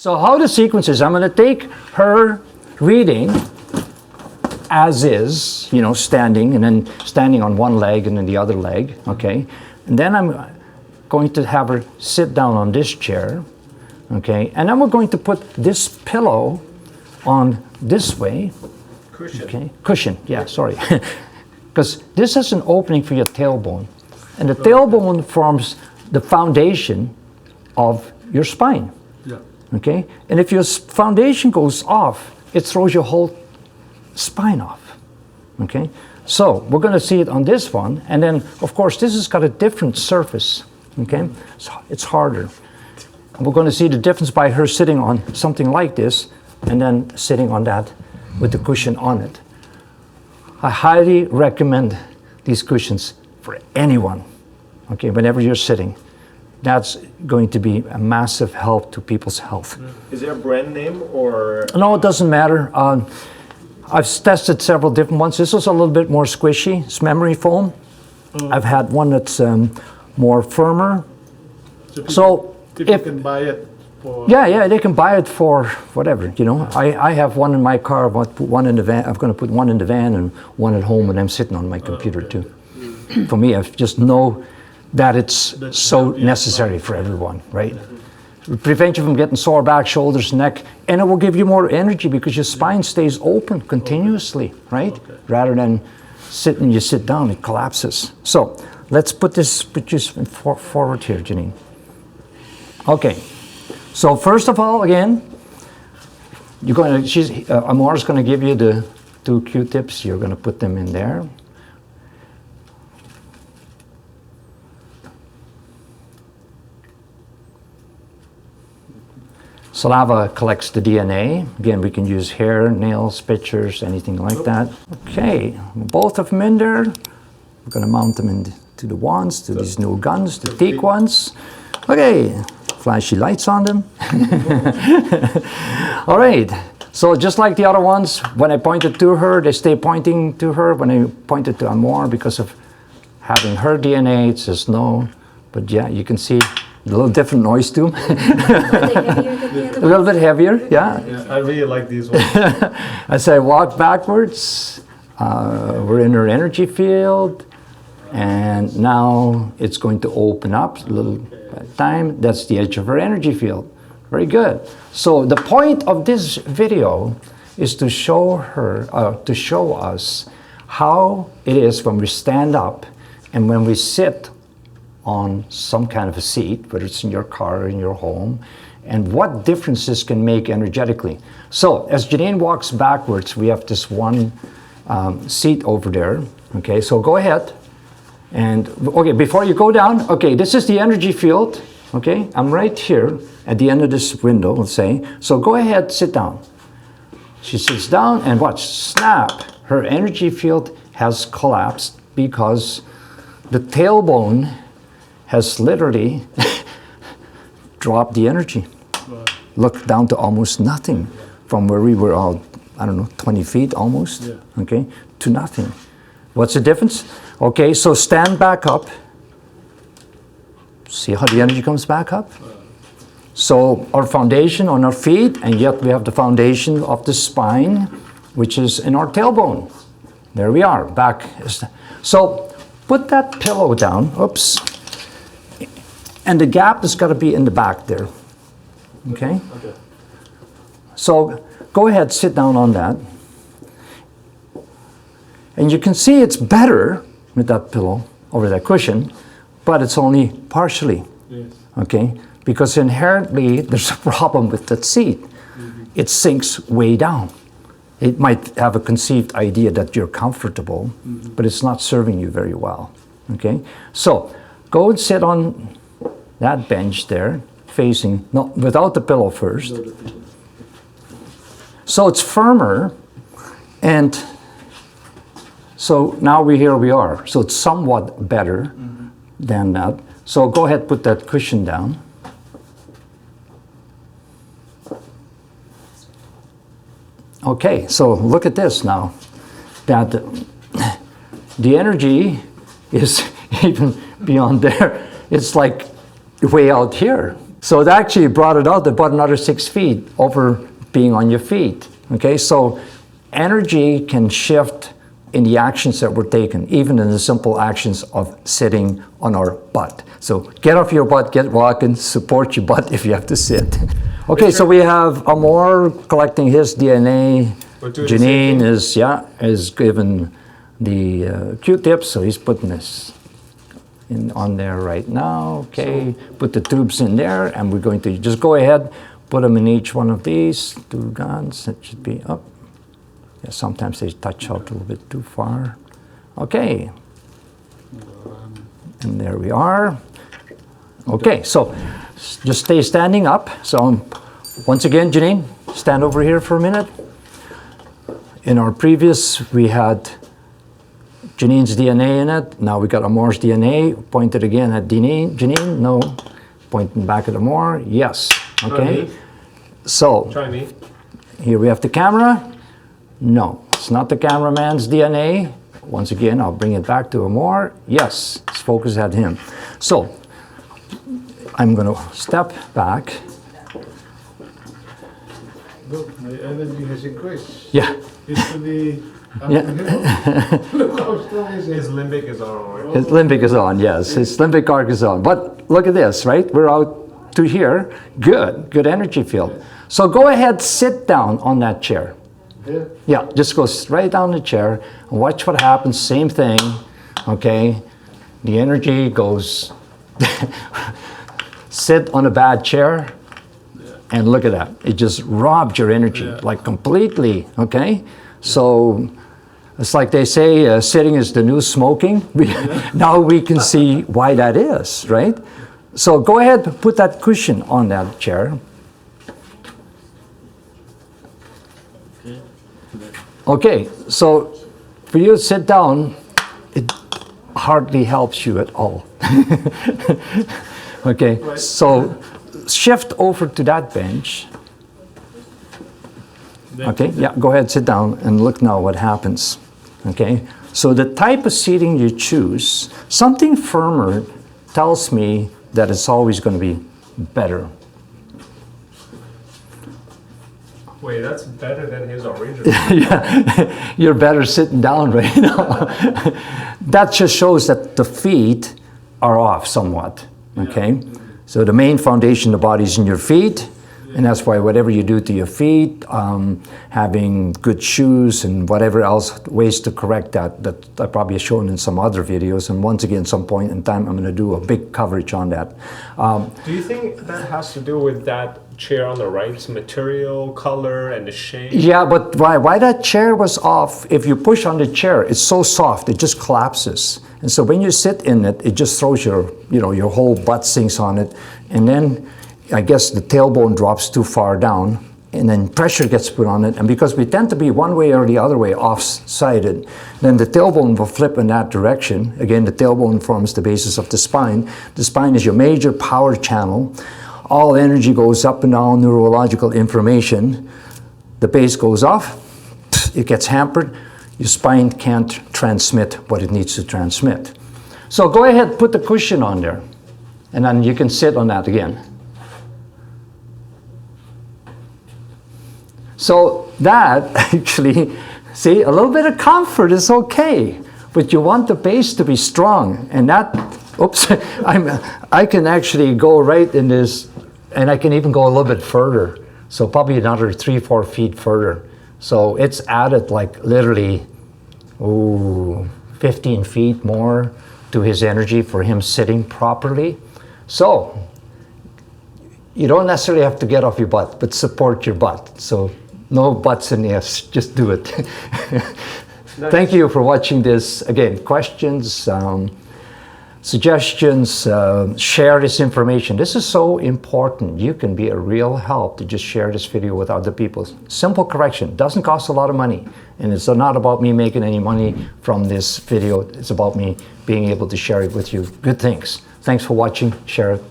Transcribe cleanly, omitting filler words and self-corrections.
So how the sequence is, I'm going to take her reading as is, you know, standing, and then standing on one leg and then the other leg, okay? And then I'm going to have her sit down on this chair, okay? And then we're going to put this pillow on this way. Cushion. Okay, cushion, yeah, sorry. Because this is an opening for your tailbone. And the tailbone forms the foundation of your spine. Yeah. Okay? And if your foundation goes off, it throws your whole spine off. Okay? So we're going to see it on this one. And then, of course, this has got a different surface. Okay? So it's harder. And we're going to see the difference by her sitting on something like this and then sitting on that with the cushion on it. I highly recommend these cushions for anyone. Okay? Whenever you're sitting. That's going to be a massive help to people's health. Is there a brand name or? No, it doesn't matter. I've tested several different ones. This is a little bit more squishy. It's memory foam. I've had one that's more firmer. So people can buy it for? Yeah, they can buy it for whatever, you know. I have one in my car, one in the van. I'm going to put one in the van and one at home when I'm sitting on my computer too. For me, I just know that it's so necessary for everyone, right? It prevents you from getting sore back, shoulders, neck, and it will give you more energy because your spine stays open continuously, right? Rather than you sit down, it collapses. So let's put you forward here, Janine. Okay, so first of all, again, Amora's going to give you the 2 Q-tips. You're going to put them in there. Saliva collects the DNA. Again, we can use hair, nails, pictures, anything like that. Okay, both of them in there. We're going to mount them into the wands, to these new guns, the teak ones. Okay, flashy lights on them. All right, so just like the other ones, when I pointed to her, they stay pointing to her. When I pointed to Amor, because of having her DNA, it says no. But yeah, you can see a little different noise too. A little bit heavier, yeah. I really like these ones. As I walk backwards, we're in her energy field, and now it's going to open up a little at a time. That's the edge of her energy field. Very good. So the point of this video is to show us how it is when we stand up and when we sit on some kind of a seat, whether it's in your car or in your home, and what differences can make energetically. So as Janine walks backwards, we have this one seat over there. Okay, so go ahead. And okay, before you go down, okay, this is the energy field. Okay, I'm right here at the end of this window, let's say. So go ahead, sit down. She sits down and watch, snap. Her energy field has collapsed because the tailbone has literally dropped the energy. Look, down to almost nothing from where we were all, I don't know, 20 feet almost, okay, to nothing. What's the difference? Okay, so stand back up. See how the energy comes back up? So our foundation on our feet, and yet we have the foundation of the spine, which is in our tailbone. There we are, back. So put that pillow down, oops. And the gap has got to be in the back there. Okay? Okay. So go ahead, sit down on that. And you can see it's better with that pillow over that cushion, but it's only partially. Yes. Okay? Because inherently there's a problem with that seat. Mm-hmm. It sinks way down. It might have a conceived idea that you're comfortable, but it's not serving you very well. Okay? So go and sit on that bench there, facing, no, without the pillow first. So it's firmer, and so now here we are. So it's somewhat better than that. So go ahead, put that cushion down. Okay, so look at this now. That the energy is even beyond there. It's like way out here. So it actually brought it out about another 6 feet over being on your feet. Okay, so energy can shift in the actions that we're taking, even in the simple actions of sitting on our butt. So get off your butt, get walking, support your butt if you have to sit. Okay, so we have Amor collecting his DNA. Janine is given the Q-tips, so he's putting this on there right now. Okay, put the tubes in there, and we're going to just go ahead, put them in each one of these 2 guns. That should be up. Yeah, sometimes they touch out a little bit too far. Okay, and there we are. Okay, so just stay standing up. So once again, Janine, stand over here for a minute. In our previous, we had Janine's DNA in it. Now we got Amor's DNA. Pointed again at Janine. No. Pointing back at Amor. Yes. Okay. So Try me. Here we have the camera. No, it's not the cameraman's DNA. Once again, I'll bring it back to Amor. Yes, it's focused at him. So I'm going to step back. Look, my energy has increased. Yeah. It's to the... Yeah. Look how strong is His it. limbic is on, right? His limbic is on, yes. His limbic arc is on. But look at this, right? We're out to here. Good energy field. So go ahead, sit down on that chair. Yeah. Yeah, just go right down the chair and watch what happens. Same thing, okay? The energy goes, sit on a bad chair and look at that. It just robbed your energy, like completely, okay? So it's like they say, sitting is the new smoking. Now we can see why that is, right? So go ahead, put that cushion on that chair. Okay, so for you to sit down, it hardly helps you at all. Okay, so shift over to that bench. Okay, yeah, go ahead, sit down and look now what happens. Okay, so the type of seating you choose, something firmer tells me that it's always going to be better. Wait, that's better than his original. Yeah, you're better sitting down right now. That just shows that the feet are off somewhat, okay? So the main foundation of the body is in your feet, and that's why whatever you do to your feet, having good shoes and whatever else, ways to correct that I probably have shown in some other videos, and once again, some point in time, I'm gonna do a big coverage on that. Do you think that has to do with that chair on the right's material, color, and the shape? Yeah, but why that chair was off, if you push on the chair, it's so soft, it just collapses. And so when you sit in it, it just throws your whole butt sinks on it. And then I guess the tailbone drops too far down, and then pressure gets put on it. And because we tend to be one way or the other way off-sided, then the tailbone will flip in that direction. Again, the tailbone forms the basis of the spine. The spine is your major power channel. All energy goes up and down, neurological information. The base goes off, it gets hampered. Your spine can't transmit what it needs to transmit. So go ahead, put the cushion on there, and then you can sit on that again. So that actually, see, a little bit of comfort is okay, but you want the base to be strong, and that, oops, I can actually go right in this, and I can even go a little bit further. So probably another 3-4 feet further. So it's added like literally, 15 feet more to his energy for him sitting properly. So you don't necessarily have to get off your butt, but support your butt. So no buts and ifs, just do it. Nice. Thank you for watching this. Again, questions, suggestions, share this information. This is so important. You can be a real help to just share this video with other people. Simple correction, doesn't cost a lot of money. And it's not about me making any money from this video. It's about me being able to share it with you. Good things. Thanks for watching. Share it.